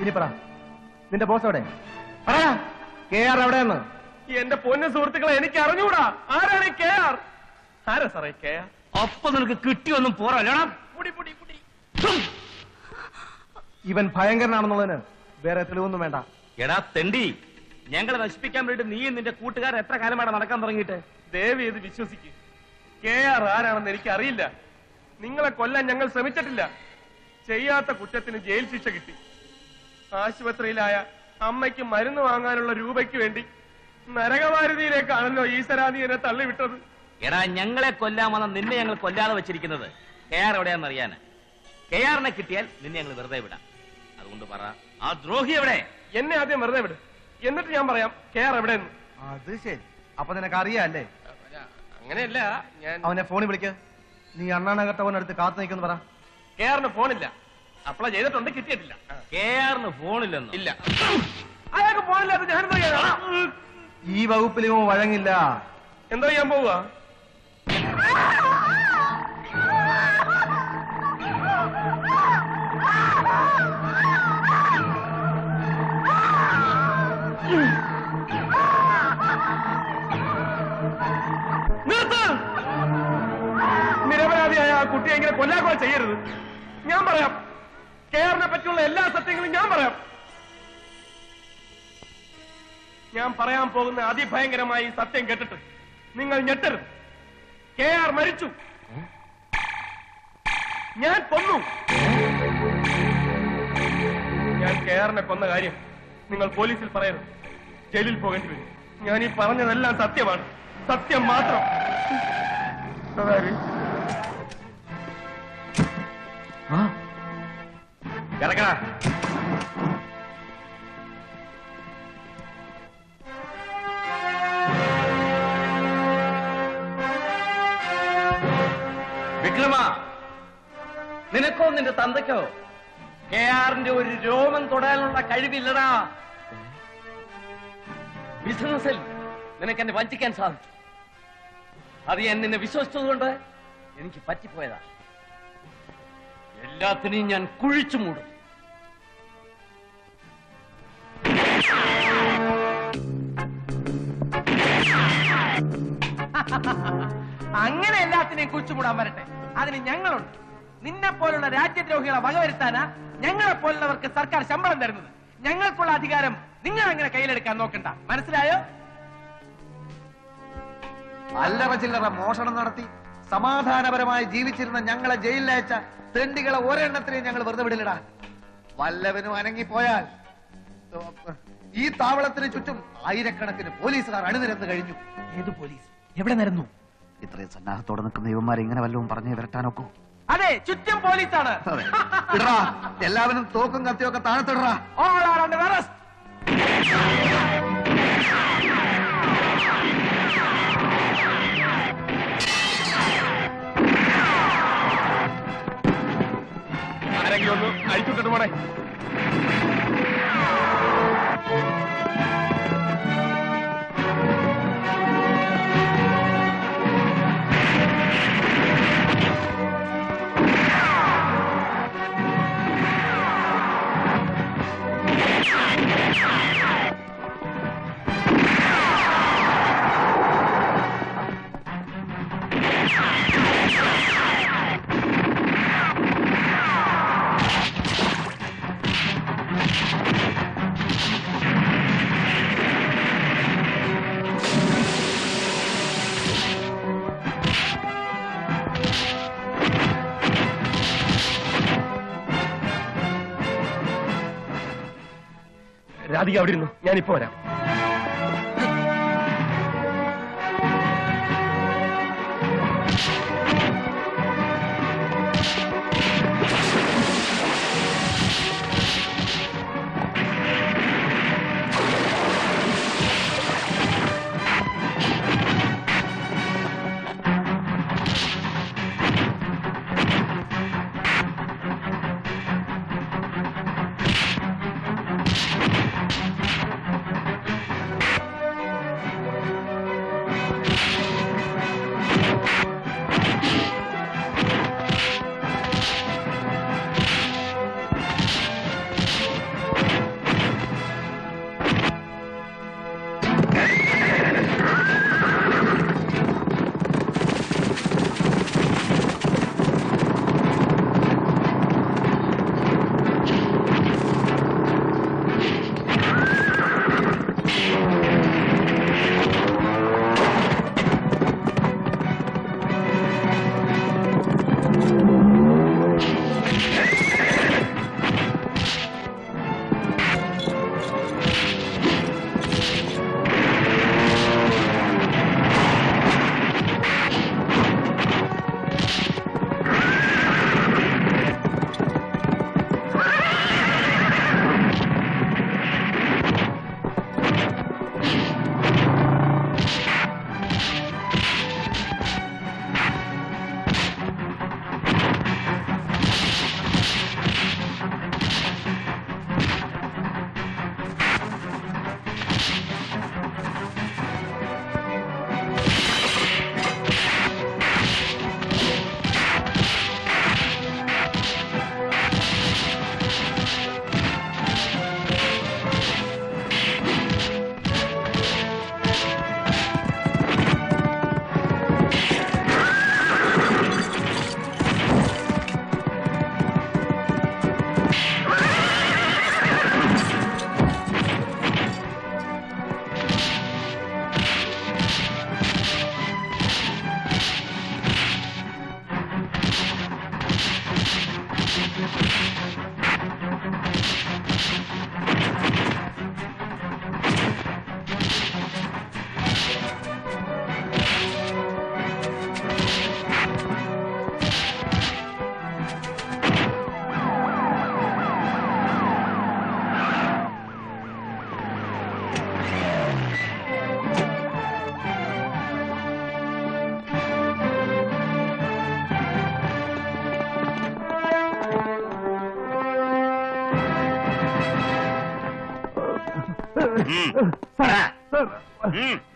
ഇനി പറ, നിന്റെ ബോസ് എവിടെ? പറയാ, KR എവിടെയെന്ന്. എന്റെ പൊന്ന സുഹൃത്തുക്കളെ, എനിക്ക് അറിഞ്ഞൂടാ ആരാണ് KR. ആരാ സാറേ KR? അപ്പൊ നിനക്ക് കിട്ടിയൊന്നും പോരാ. ഇവൻ ഭയങ്കരനാണെന്നുള്ളതിന് വേറെ തെളിവൊന്നും വേണ്ട. എടാ തെണ്ടി, ഞങ്ങളെ നശിപ്പിക്കാൻ വേണ്ടി നീയും നിന്റെ കൂട്ടുകാരൻ എത്ര കാലമാണ് നടക്കാൻ തുടങ്ങിയിട്ട്? ദേവി ഇത് വിശ്വസിക്കും. KR ആരാണെന്ന് എനിക്ക് അറിയില്ല. നിങ്ങളെ കൊല്ലാൻ ഞങ്ങൾ ശ്രമിച്ചിട്ടില്ല. ചെയ്യാത്ത കുറ്റത്തിന് ജയിൽ ശിക്ഷ കിട്ടി. ആശുപത്രിയിലായ അമ്മയ്ക്ക് മരുന്ന് വാങ്ങാനുള്ള രൂപയ്ക്ക് വേണ്ടി നരകവാരുതിയിലേക്കാണല്ലോ ഈശ്വരാ നീ എന്നെ തള്ളിവിട്ടത്. എടാ, ഞങ്ങളെ കൊല്ലാൻ വന്ന നിന്നെ ഞങ്ങൾ കൊല്ലാതെ വെച്ചിരിക്കുന്നത് KR എവിടെയാണെന്ന് അറിയാന്. KRനെ കിട്ടിയാൽ നിന്നെ ഞങ്ങൾ വെറുതെ വിടാം. അതുകൊണ്ട് പറ, ആ ദ്രോഹി എവിടെ? എന്നെ ആദ്യം വെറുതെ വിട്, എന്നിട്ട് ഞാൻ പറയാം KR എവിടെയെന്ന്. അത് ശരി, അപ്പൊ നിനക്ക് അറിയാല്ലേ? അങ്ങനെയല്ല, ഞാൻ അവനെ ഫോണിൽ വിളിക്ക്. നീ അണ്ണാനകത്തവനടുത്ത് കാത്തു നിൽക്കുന്നു പറ. KRന് ഫോണില്ല. അപ്ലൈ ചെയ്തിട്ടുണ്ട്, കിട്ടിയിട്ടില്ല. KRന് ഫോണില്ലെന്നോ? ഇല്ല. അയാൾക്ക് ഫോണില്ലാത്ത ഞാനെന്തോ ചെയ്യാനാ? ഈ വകുപ്പിലും വഴങ്ങില്ല. എന്തോ ചെയ്യാൻ പോവുക? നിരപരാധിയായ ആ കുട്ടിയെ ഇങ്ങനെ കൊല്ലാക്കൊല ചെയ്യരുത്. ഞാൻ പറയാം, KRനെ പറ്റിയുള്ള എല്ലാ സത്യങ്ങളും ഞാൻ പറയാം. ഞാൻ പറയാൻ പോകുന്ന അതിഭയങ്കരമായി സത്യം കേട്ടിട്ട് നിങ്ങൾ ഞെട്ടരുത്. KR മരിച്ചു. ഞാൻ കൊന്നു. ഞാൻ KRനെ കൊന്ന കാര്യം നിങ്ങൾ പോലീസിൽ പറയരുത്. ജയിലിൽ പോകേണ്ടി വരും. ഞാൻ ഈ പറഞ്ഞതെല്ലാം സത്യമാണ്, സത്യം മാത്രം. കിടക്കടാ. വിക്രമ, നിനക്കോ നിന്റെ തന്തയ്ക്കോ KRന്റെ ഒരു രോമം തൊടാനുള്ള കഴിവില്ലടാ. ബിസിനസ്സിൽ നിനക്ക് എന്നെ വഞ്ചിക്കാൻ സാധിച്ചു. അത് ഞാൻ നിന്നെ വിശ്വസിച്ചതുകൊണ്ട് എനിക്ക് പറ്റിപ്പോയതാ. എല്ലാത്തിനെയും ഞാൻ കുഴിച്ചു മൂടും. അങ്ങനെ എല്ലാത്തിനെയും കുഴിച്ചുകൂടാൻ വരട്ടെ, അതിന് ഞങ്ങളുണ്ട്. നിന്നെ പോലുള്ള രാജ്യദ്രോഹികളെ വകവരുത്താനാ ഞങ്ങളെ പോലുള്ളവർക്ക് സർക്കാർ ശമ്പളം തരുന്നത്. ഞങ്ങൾക്കുള്ള അധികാരം നിങ്ങൾ അങ്ങനെ കയ്യിലെടുക്കാൻ നോക്കണ്ട, മനസ്സിലായോ? അല്ലറ ചില്ലറ മോഷണം നടത്തി സമാധാനപരമായി ജീവിച്ചിരുന്ന ഞങ്ങളെ ജയിലിലയച്ച തെണ്ടികളെ ഒരെണ്ണത്തിനെയും ഞങ്ങൾ വെറുതെ വിടില്ലടാ. വല്ലവനും അനങ്ങിപ്പോയാൽ ഈ താവളത്തിന് ചുറ്റും ആയിരക്കണക്കിന് പോലീസുകാർ അണിനിരന്നു കഴിഞ്ഞു. ഏത് പോലീസ്? എവിടെ നിരന്നു? ഇത്രയും സന്നാഹത്തോടെ നിൽക്കുന്ന യുവന്മാരെ ഇങ്ങനെ വല്ലതും പറഞ്ഞു വരട്ടാനൊക്കോ? അതെ, ചുറ്റും പോലീസാണ്. ഇടറാ, എല്ലാവരും തോക്കും കത്തിയൊക്കെ താഴത്തിടറാ. All are under arrest. ആരെങ്കിലും ഒന്ന് അഴിച്ചുവിട്ടിട്ട് പോണേ. രാധിക അവിടെ ഇരുന്നു, ഞാനിപ്പോ വരാം.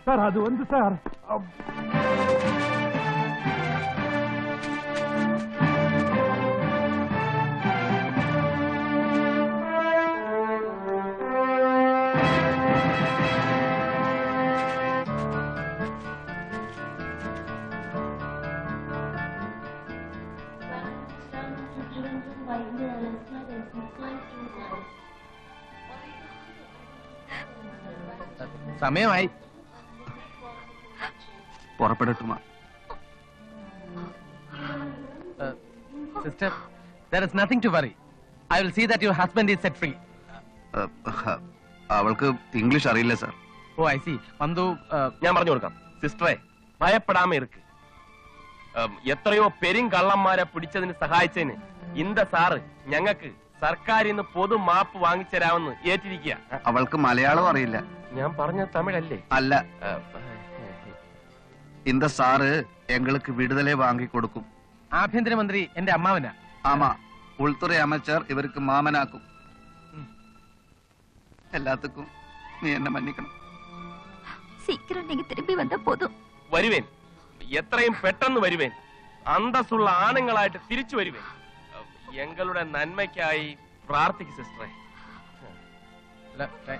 சார் அது வந்து சார் സമയമായി. പുറപ്പെടട്ടുമാ. Sister, there is nothing to worry. I will see that your husband is set free. അവൾക്ക് ഇംഗ്ലീഷ് അറിയില്ല സാർ. Oh, I see. പന്തു, ഞാൻ പറഞ്ഞു കൊടുക്കാം. സിസ്റ്ററെ, ഭയപ്പെടാമ ഇருக்கு. എത്രയോ പെരുങ്കള്ളന്മാരെ പിടിച്ചതിന് സഹായിച്ചതിന് ഇന്ത സാറ് ഞങ്ങൾക്ക് സർക്കാരിൽ നിന്ന് പൊതു മാപ്പ് വാങ്ങിച്ചരാമെന്ന് ഏറ്റിരിക്കുക. അവൾക്ക് മലയാളം അറിയില്ല. ഞാൻ പറഞ്ഞ തമിഴല്ലേ? അല്ല, இந்த சாரு எங்களுக்கு விடுதலை வாங்கி கொடுக்கும். ആഭ്യന്തരമന്ത്രി എന്റെ അമ്മാവനാ. ஆமா, உள்துறை அமைச்சர் இவருக்கு மாமனாக்கும். எல்லாத்துக்கும் நீ என்ன மன்னிக்கணும். சீக்கிரம் நீங்க திரும்பி வந்தா போதும். വരുവേൻ, എത്രയും പെട്ടെന്ന് വരുവേൻ. അന്തസ്സുള്ള ആണുങ്ങളായിട്ട് തിരിച്ചു വരുവേൻ. ഞങ്ങളുടെ നന്മയ്ക്കായി പ്രാർത്ഥിക്കും സിസ്റ്ററെ. Okay.